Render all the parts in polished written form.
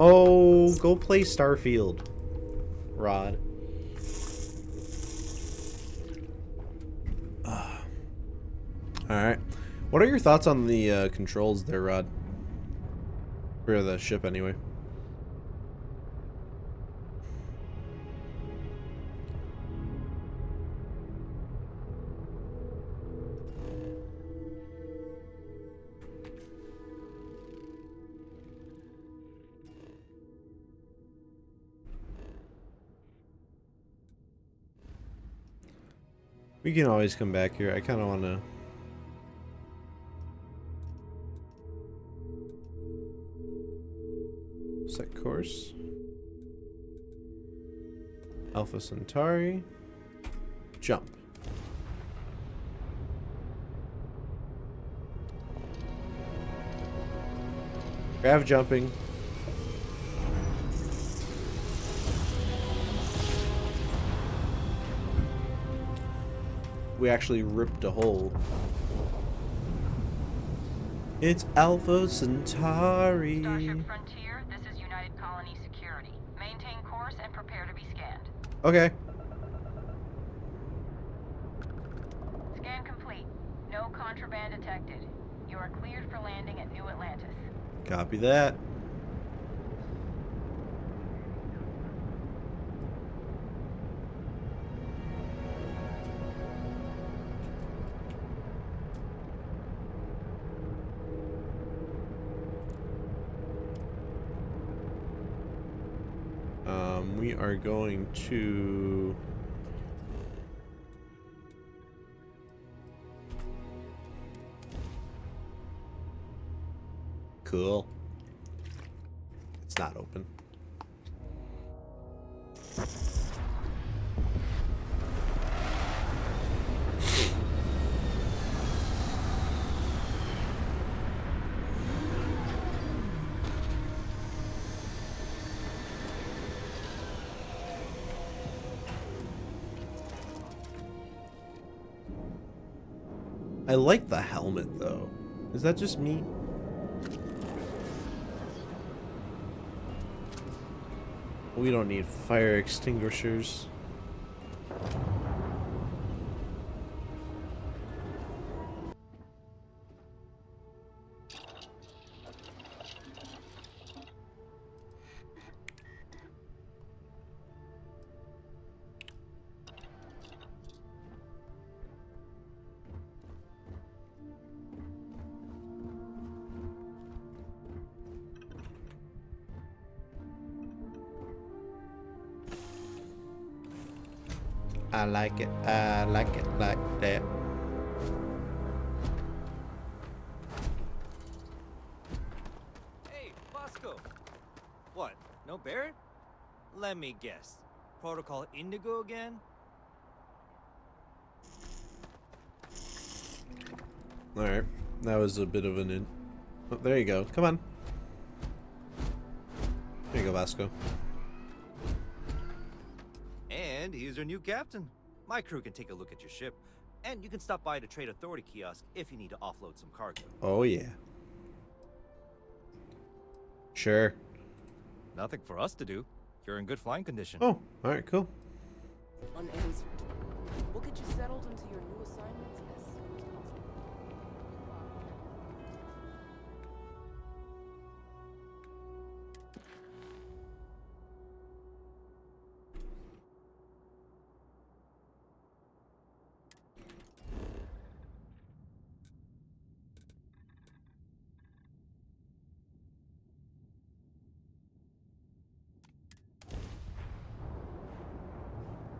Oh, go play Starfield, Rod. Alright. What are your thoughts on the controls there, Rod? For the ship, anyway. We can always come back here. I kind of want to... Set course. Alpha Centauri. Jump. Grav jumping. We actually ripped a hole. It's Alpha Centauri. Starship Frontier, this is United Colony Security. Maintain course and prepare to be scanned. Okay. Scan complete. No contraband detected. You are cleared for landing at New Atlantis. Copy that. We are going to... Cool. It's not open. I like the helmet, though. Is that just me? We don't need fire extinguishers. I like it like that. Hey, Bosco. What? No Barrett? Let me guess. Protocol Indigo again? Alright. That was a bit of an in. Oh, there you go. Come on. There you go, Vasco. And he's your new captain. My crew can take a look at your ship, and you can stop by the Trade Authority kiosk if you need to offload some cargo. Oh, yeah. Sure. Nothing for us to do. You're in good flying condition. Oh, alright, cool. Unanswered. We'll get you settled into your new assignments as soon as possible.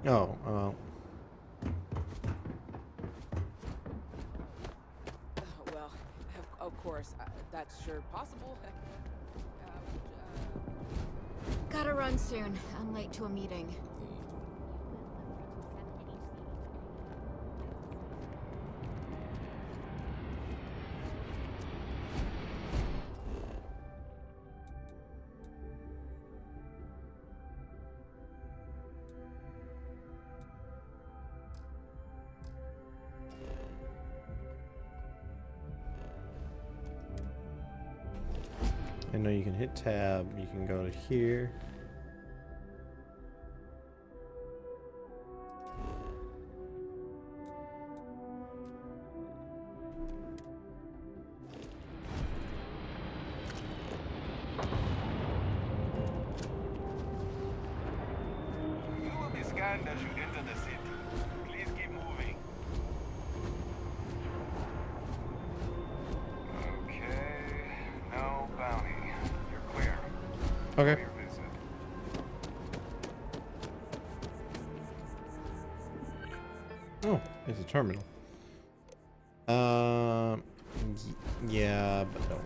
Oh, Well, of course, that's sure possible. Gotta run soon. I'm late to a meeting. I know you can hit tab. You can go to here. You will be scanned as you enter the city. Please keep moving. Okay. No bounty. You're clear. Okay. For your visit. Oh, it's a terminal. Yeah, but no.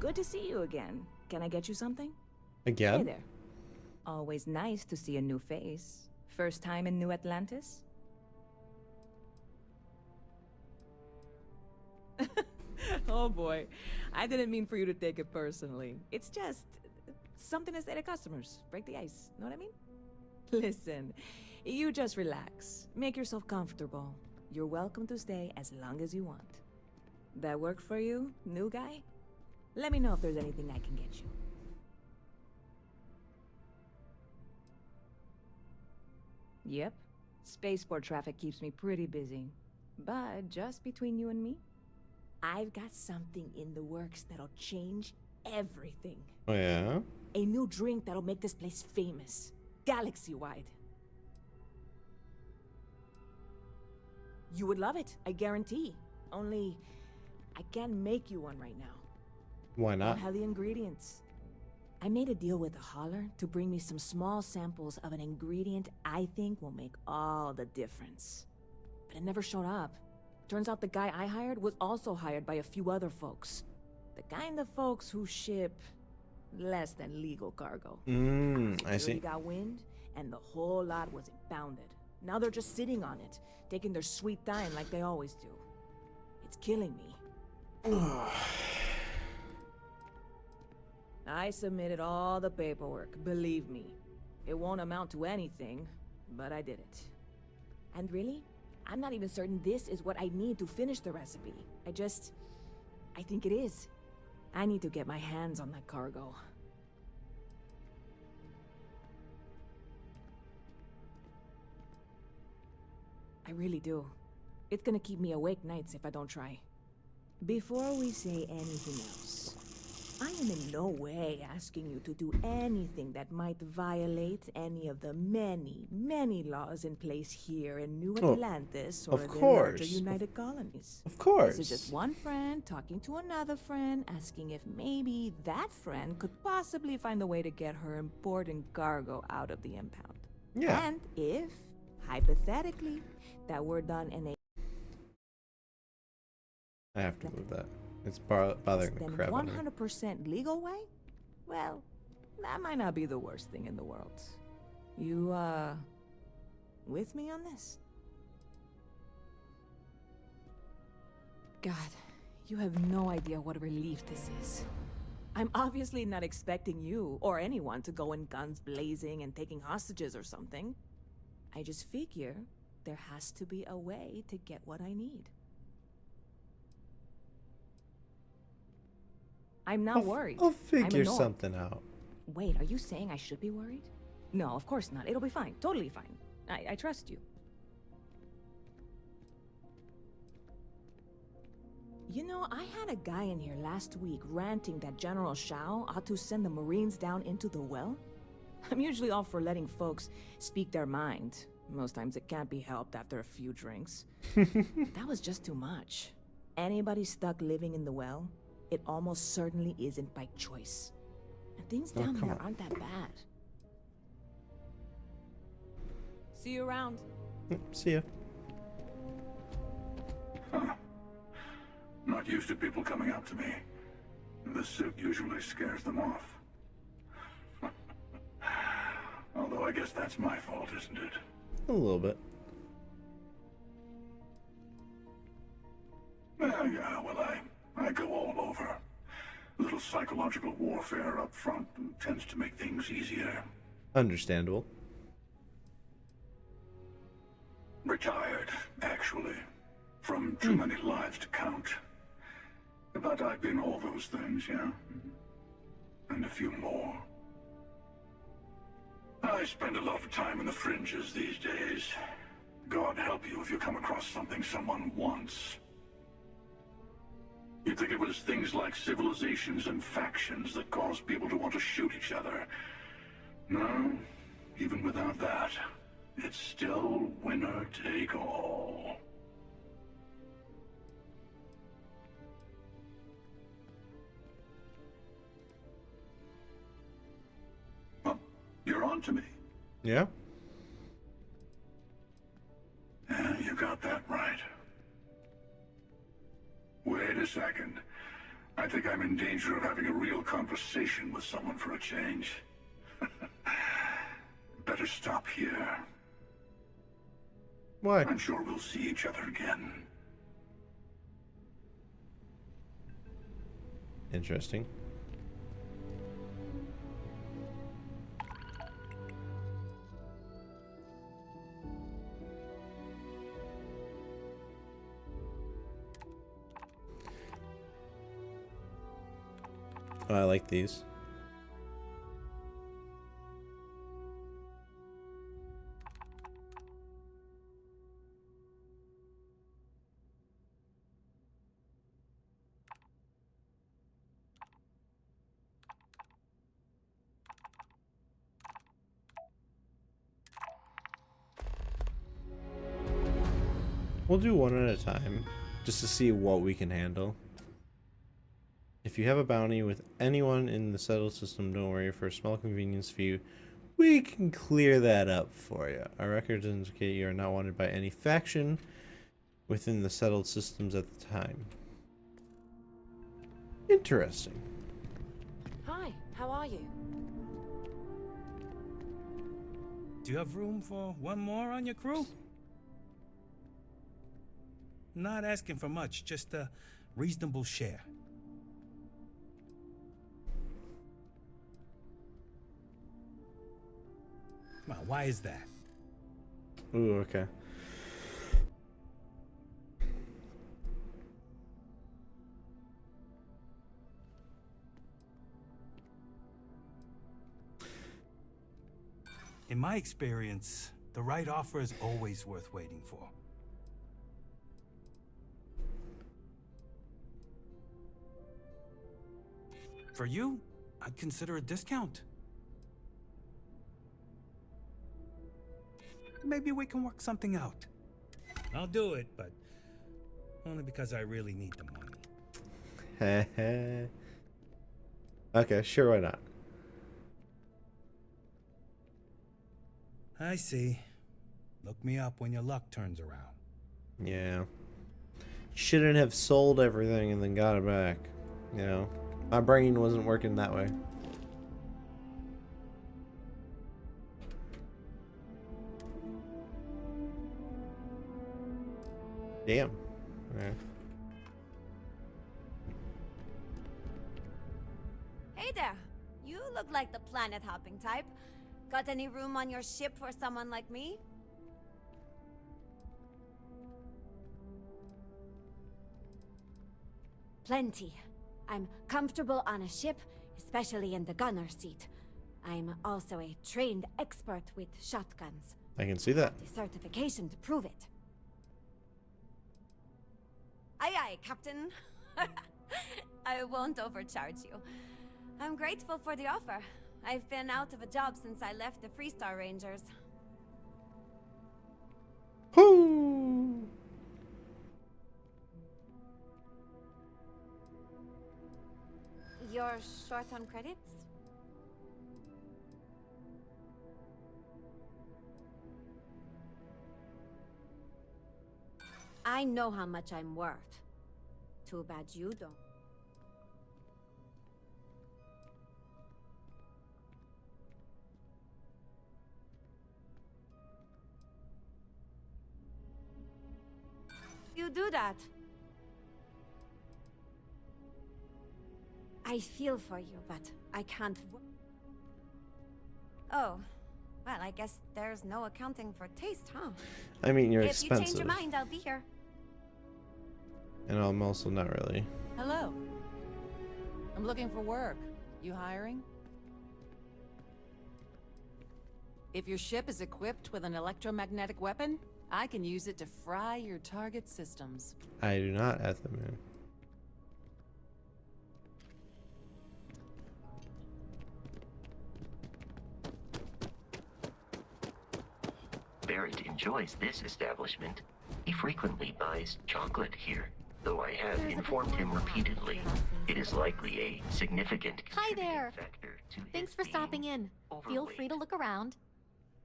Good to see you again. Can I get you something? Again? Hey there. Always nice to see a new face. First time in New Atlantis? Oh boy. I didn't mean for you to take it personally. It's just something to say to customers. Break the ice. Know what I mean? Listen, you just relax. Make yourself comfortable. You're welcome to stay as long as you want. That work for you, new guy? Let me know if there's anything I can get you. Yep. Spaceport traffic keeps me pretty busy. But just between you and me, I've got something in the works that'll change everything. Oh, yeah? A new drink that'll make this place famous. Galaxy-wide. You would love it, I guarantee. Only, I can't make you one right now. Why I not? don't have the ingredients. I made a deal with the hauler to bring me some small samples of an ingredient I think will make all the difference. But it never showed up. Turns out the guy I hired was also hired by a few other folks. The kind of folks who ship less than legal cargo. I see. They got wind, and the whole lot was impounded. Now they're just sitting on it, taking their sweet time like they always do. It's killing me. I submitted all the paperwork, believe me. It won't amount to anything, but I did it. And really, I'm not even certain this is what I need to finish the recipe. I think it is. I need to get my hands on that cargo. I really do. It's gonna keep me awake nights if I don't try. Before we say anything else, I am in no way asking you to do anything that might violate any of the many, many laws in place here in New Oh, Atlantis or of the course. larger United Colonies. Of course. This is just one friend talking to another friend, asking if maybe that friend could possibly find a way to get her important cargo out of the impound. Yeah. And if, hypothetically, that were done in a I have to move that. It's bothering the then crap out of me. 100% legal way? Well, that might not be the worst thing in the world. You, with me on this? God, you have no idea what a relief this is. I'm obviously not expecting you or anyone to go in guns blazing and taking hostages or something. I just figure there has to be a way to get what I need. I'm not worried. I'll I'm figure annoyed. something out. Wait, are you saying I should be worried? No, of course not. It'll be fine. Totally fine. I trust you. You know, I had a guy in here last week ranting that General Shao ought to send the Marines down into the well. I'm usually all for letting folks speak their mind. Most times it can't be helped after a few drinks. That was just too much. Anybody stuck living in the well, it almost certainly isn't by choice. And things Oh, down come there on. aren't that bad. See you around. See ya. Not used to people coming up to me. The suit usually scares them off. Although I guess that's my fault, isn't it? A little bit. Yeah, well, psychological warfare up front tends to make things easier. Understandable. Retired, actually. From too many lives to count. But I've been all those things, yeah? And a few more. I spend a lot of time in the fringes these days. God help you if you come across something someone wants. You'd think it was things like civilizations and factions that cause people to want to shoot each other. No, even without that, it's still winner take all. Well, you're on to me. Yeah? Yeah, you got that right. Wait a second. I think I'm in danger of having a real conversation with someone for a change. Better stop here. Why? I'm sure we'll see each other again. Interesting. Oh, I like these. We'll do one at a time, just to see what we can handle. If you have a bounty with anyone in the settled system, don't worry. For a small convenience fee, we can clear that up for you. Our records indicate you are not wanted by any faction within the settled systems at the time. Interesting. Hi, how are you? Do you have room for one more on your crew? Not asking for much, just a reasonable share. Well, why is that? Ooh, okay. In my experience, the right offer is always worth waiting for. For you, I'd consider a discount. Maybe we can work something out. I'll do it, but only because I really need the money. Okay, sure, why not? I see. Look me up when your luck turns around. Yeah. Shouldn't have sold everything and then got it back. You know? My brain wasn't working that way. Damn. Okay. Hey there. You look like the planet hopping type. Got any room on your ship for someone like me? Plenty. I'm comfortable on a ship, especially in the gunner seat. I'm also a trained expert with shotguns. I can see that. The certification to prove it. Aye aye, Captain. I won't overcharge you. I'm grateful for the offer. I've been out of a job since I left the Freestar Rangers. Whoo! You're short on credits? I know how much I'm worth. Too bad you don't. You do that. I feel for you, but I can't. Oh, well, I guess there's no accounting for taste, huh? I mean, you're If expensive. you change your mind, I'll be here. And I'm also not really. Hello. I'm looking for work. You hiring? If your ship is equipped with an electromagnetic weapon, I can use it to fry your target systems. I do not at the moon. Barrett enjoys this establishment. He frequently buys chocolate here, though I have informed him repeatedly it is likely a significant Hi there. factor to Thanks his for being stopping in. Feel overweight. free to look around.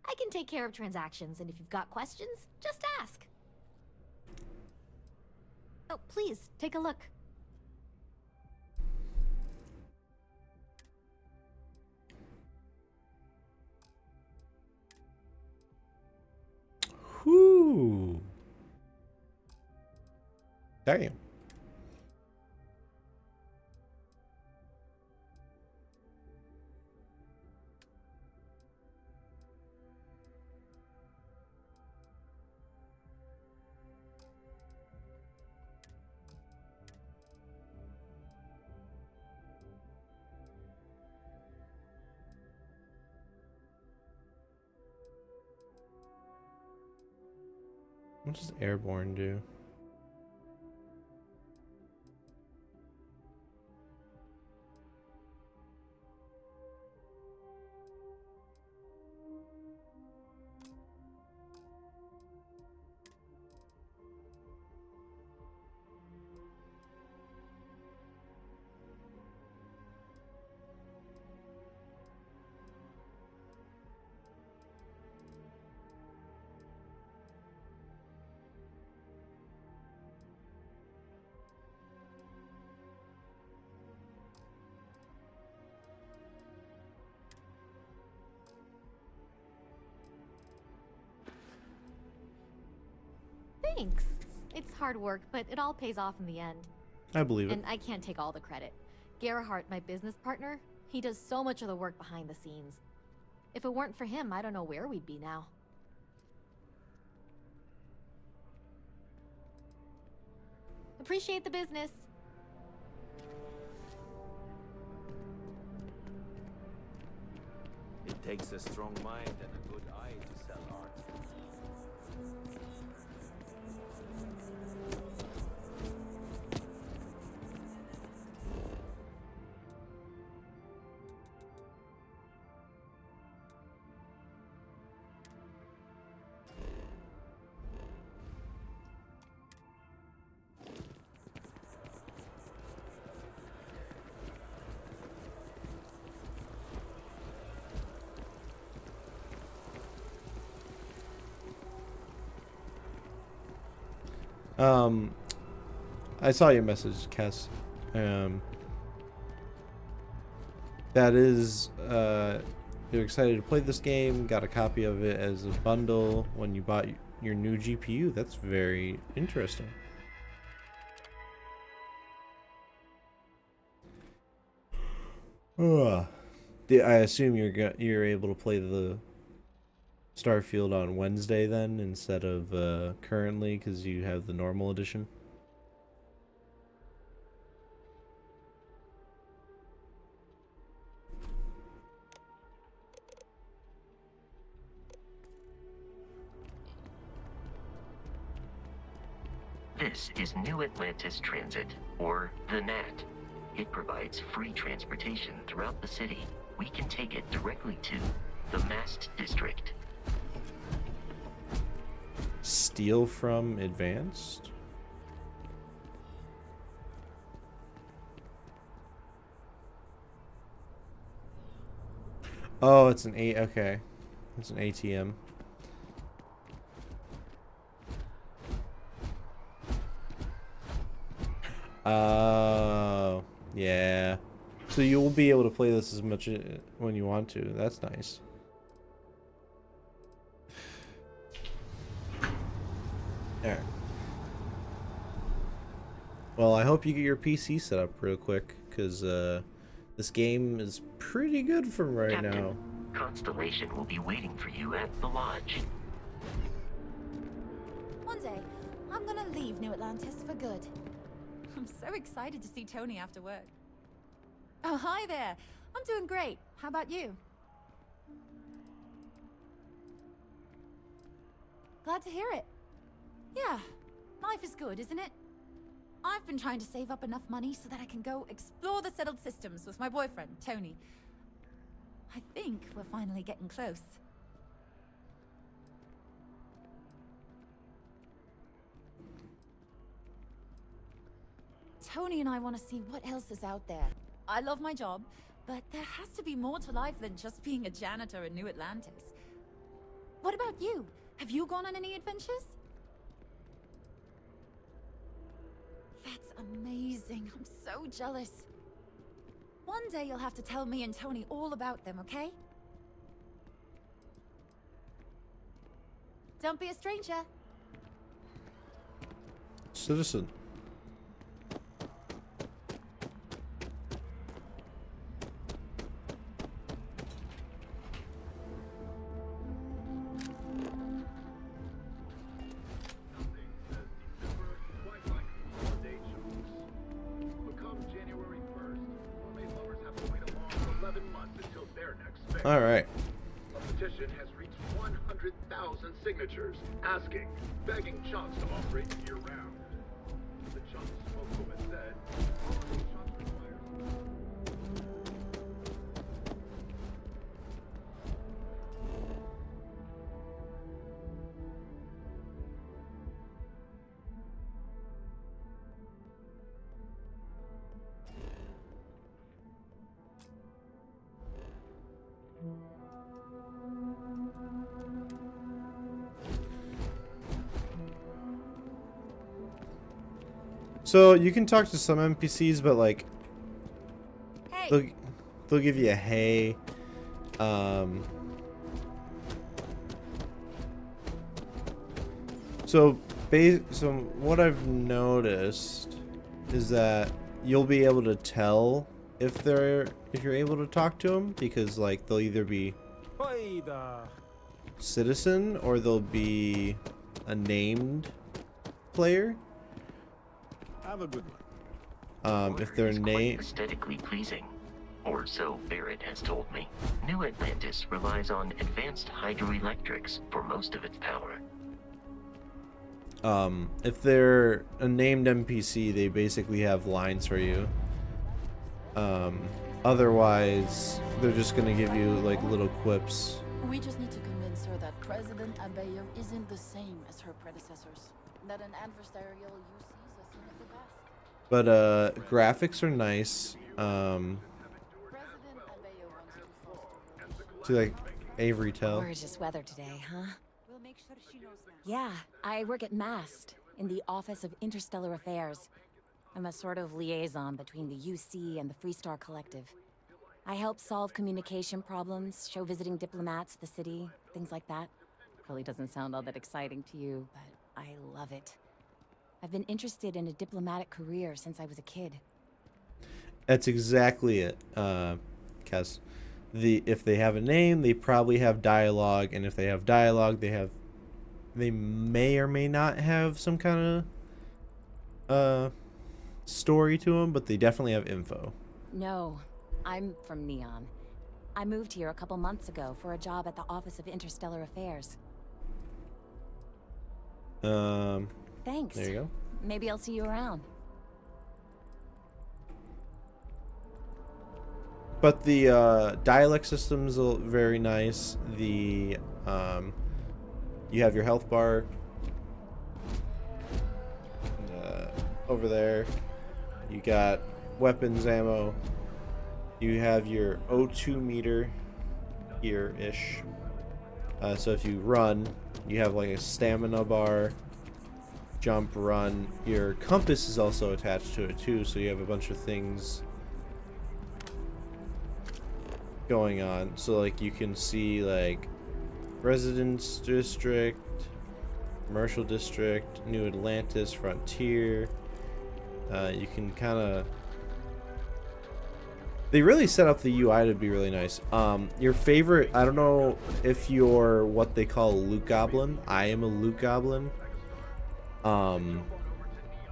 I can take care of transactions, and if you've got questions, just ask. Oh, please, take a look. Whoo! Damn. What does airborne do? Thanks. It's hard work, but it all pays off in the end. I believe it. And I can't take all the credit. Gerhardt, my business partner, he does so much of the work behind the scenes. If it weren't for him, I don't know where we'd be now. Appreciate the business. It takes a strong mind and a good eye to sell art. I saw your message, Cass. That is, you're excited to play this game, got a copy of it as a bundle when you bought your new GPU. That's very interesting. I assume you're able to play the Starfield on Wednesday then instead of currently because you have the normal edition. This is New Atlantis Transit, or the NAT. It provides free transportation throughout the city. We can take it directly to the Mast District. Steal from Advanced? Oh, it's an okay. It's an ATM. Oh, yeah. So you'll be able to play this as much when you want to. That's nice. Alright. Well, I hope you get your PC set up real quick, because This game is pretty good from right Captain, now. Constellation will be waiting for you at the lodge. One day, I'm gonna leave New Atlantis for good. I'm so excited to see Tony after work. Oh, hi there. I'm doing great. How about you? Glad to hear it. Yeah, life is good, isn't it? I've been trying to save up enough money so that I can go explore the settled systems with my boyfriend, Tony. I think we're finally getting close. Tony and I want to see what else is out there. I love my job, but there has to be more to life than just being a janitor in New Atlantis. What about you? Have you gone on any adventures? That's amazing. I'm so jealous. One day you'll have to tell me and Tony all about them, okay? Don't be a stranger. Citizen. All right. A petition has reached 100,000 signatures asking, begging Chunks to operate year-round. The Chunks spokeswoman said, "Operating Chunks requires..." So you can talk to some NPCs, but like, Hey. they'll give you a hey. So what I've noticed is that you'll be able to tell if you're able to talk to them, because like they'll either be citizen or they'll be a named player. Have a good one. If they're named Aesthetically pleasing, or so Barrett has told me. New Atlantis relies on advanced hydroelectrics for most of its power. if they're a named NPC, they basically have lines for you. Otherwise, they're just gonna give you like little quips. We just need to convince her that President Abeyo isn't the same as her predecessors. That an adversarial UC is a thing of the past. But graphics are nice. President Abeyo wants to foster. To like Avery Tell. Gorgeous weather today, huh? We'll make sure she knows now. Yeah, I work at MAST in the Office of Interstellar Affairs. I'm a sort of liaison between the UC and the Freestar Collective. I help solve communication problems, show visiting diplomats the city, things like that. Probably doesn't sound all that exciting to you, but I love it. I've been interested in a diplomatic career since I was a kid. That's exactly it, Kes. If they have a name, they probably have dialogue, and if they have dialogue, they may or may not have some kind of story to them, but they definitely have info. No, I'm from Neon. I moved here a couple months ago for a job at the Office of Interstellar Affairs. Thanks. There you go. Maybe I'll see you around. But the dialect system's very nice. The you have your health bar over there. You got weapons ammo. You have your O2 meter here-ish. So if you run, you have like a stamina bar. Jump, run. Your compass is also attached to it too, so you have a bunch of things going on. So like you can see like Residence District, Commercial District, New Atlantis, Frontier. You can kind of They really set up the UI to be really nice. Your favorite, I don't know if you're what they call a loot goblin. I am a loot goblin.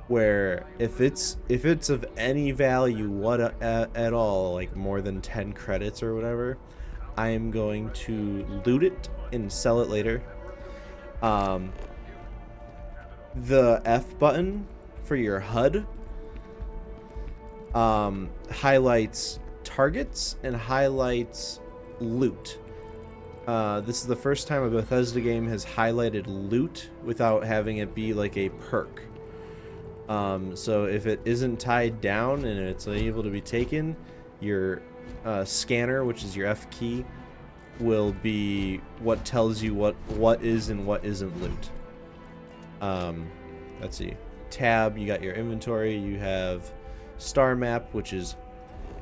Where if it's of any value at all, like more than 10 credits or whatever, I am going to loot it and sell it later. The F button for your HUD highlights targets and highlights loot. This is the first time a Bethesda game has highlighted loot without having it be like a perk. So if it isn't tied down and it's able to be taken, your scanner, which is your F key, will be what tells you what is and what isn't loot. Let's see. Tab, you got your inventory. You have star map, which is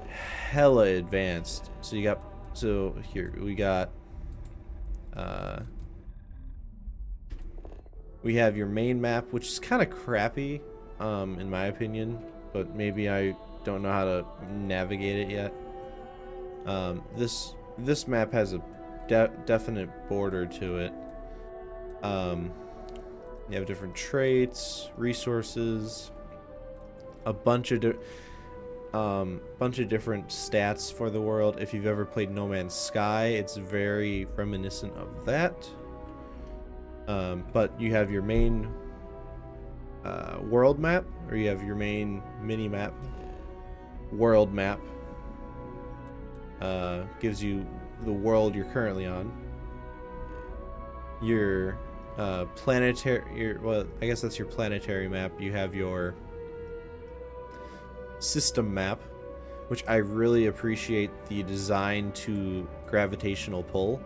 hella advanced. So here we got we have your main map, which is kind of crappy in my opinion, but maybe I don't know how to navigate it yet. This map has a definite border to it. You have different traits, resources, a bunch of different stats for the world. If you've ever played No Man's Sky, it's very reminiscent of that. But you have your main world map, or you have your main mini map. World map gives you the world you're currently on. Your planetary, well, I guess that's your planetary map. You have your system map, which I really appreciate the design to gravitational pull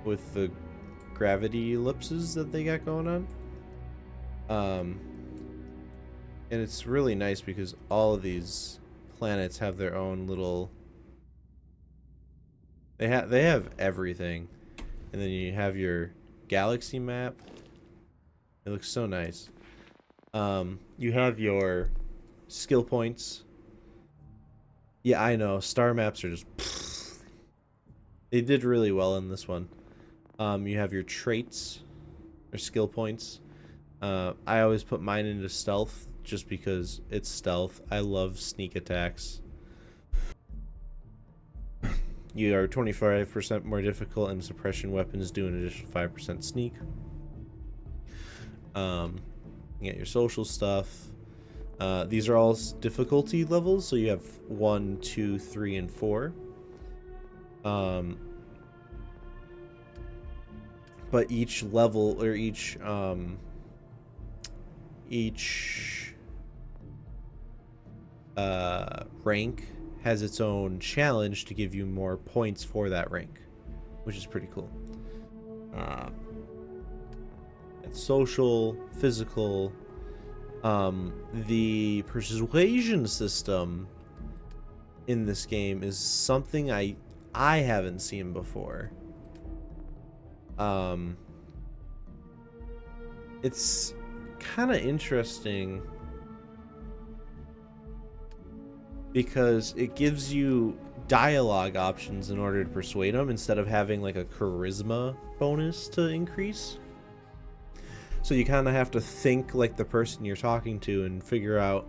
with the gravity ellipses that they got going on. And it's really nice because all of these planets have their own little, they have everything. And then you have your galaxy map. It looks so nice. You have your skill points. Yeah, I know. Star maps are just they did really well in this one. You have your traits or skill points. I always put mine into stealth just because it's stealth. I love sneak attacks. You are 25% more difficult, and suppression weapons do an additional 5% sneak. You get your social stuff. These are all difficulty levels, so you have 1, 2, 3, and 4. But each level, or each rank has its own challenge to give you more points for that rank, which is pretty cool. It's social, physical. The persuasion system in this game is something I haven't seen before. It's kind of interesting because it gives you dialogue options in order to persuade them instead of having like a charisma bonus to increase. So you kind of have to think like the person you're talking to and figure out,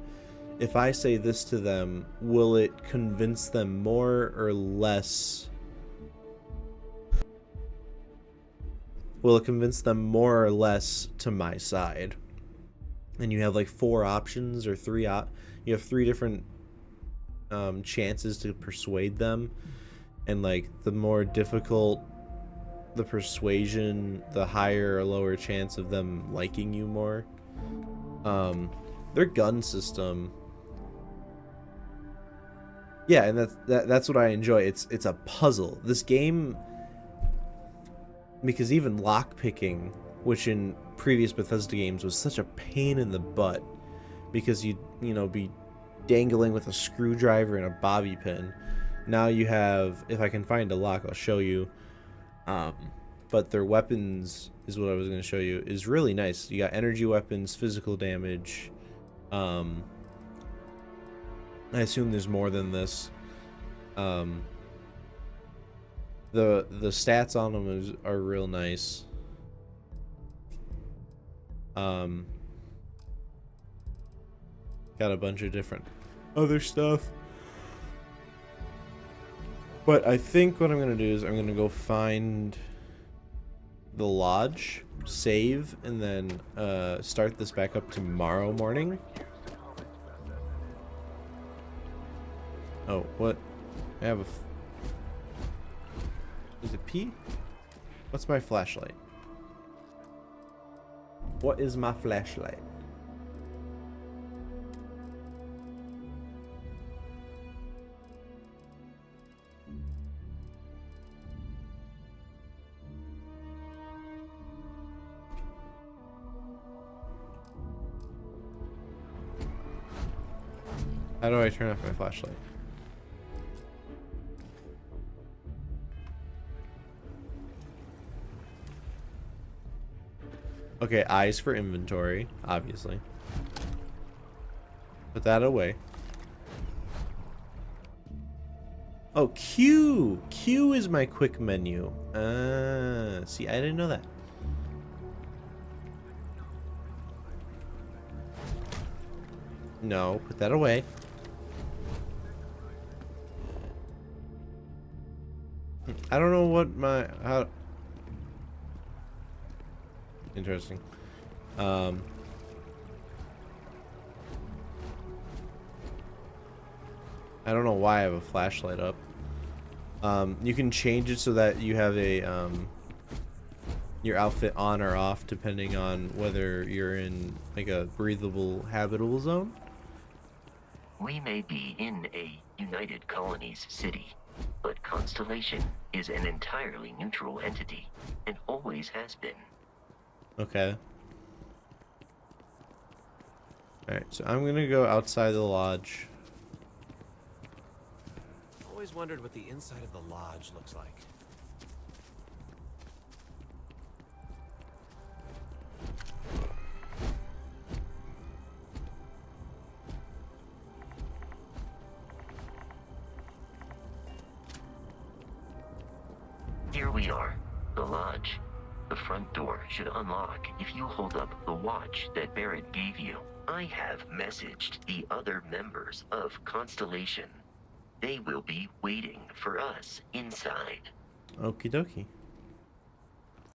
if I say this to them, will it convince them more or less? Will it convince them more or less to my side? And you have like 4 options or 3 you have 3 different chances to persuade them, and like the more difficult the persuasion, the higher or lower chance of them liking you more. Their gun system, yeah, and that's what I enjoy. It's a puzzle. This game, because even lockpicking, which in previous Bethesda games was such a pain in the butt, because you know, be dangling with a screwdriver and a bobby pin. Now you have, if I can find a lock, I'll show you. But their weapons is what I was going to show you, is really nice. You got energy weapons, physical damage, I assume there's more than this. The stats on them are real nice. Got a bunch of different other stuff. But I think what I'm gonna do is I'm gonna go find the lodge, save, and then start this back up tomorrow morning. Oh, what? I have a... Is it P? What's my flashlight? What is my flashlight? How do I turn off my flashlight? Okay, eyes for inventory, obviously. Put that away. Oh, Q! Q is my quick menu. See, I didn't know that. No, put that away. I don't know what my... how... Interesting. I don't know why I have a flashlight up. You can change it so that you have a your outfit on or off depending on whether you're in like a breathable, habitable zone. We may be in a United Colonies city, but Constellation is an entirely neutral entity and always has been. Okay. Alright, so I'm gonna go outside the lodge. Always wondered what the inside of the lodge looks like. Here we are, the lodge. The front door should unlock if you hold up the watch that Barrett gave you. I have messaged the other members of Constellation. They will be waiting for us inside. Okie dokie.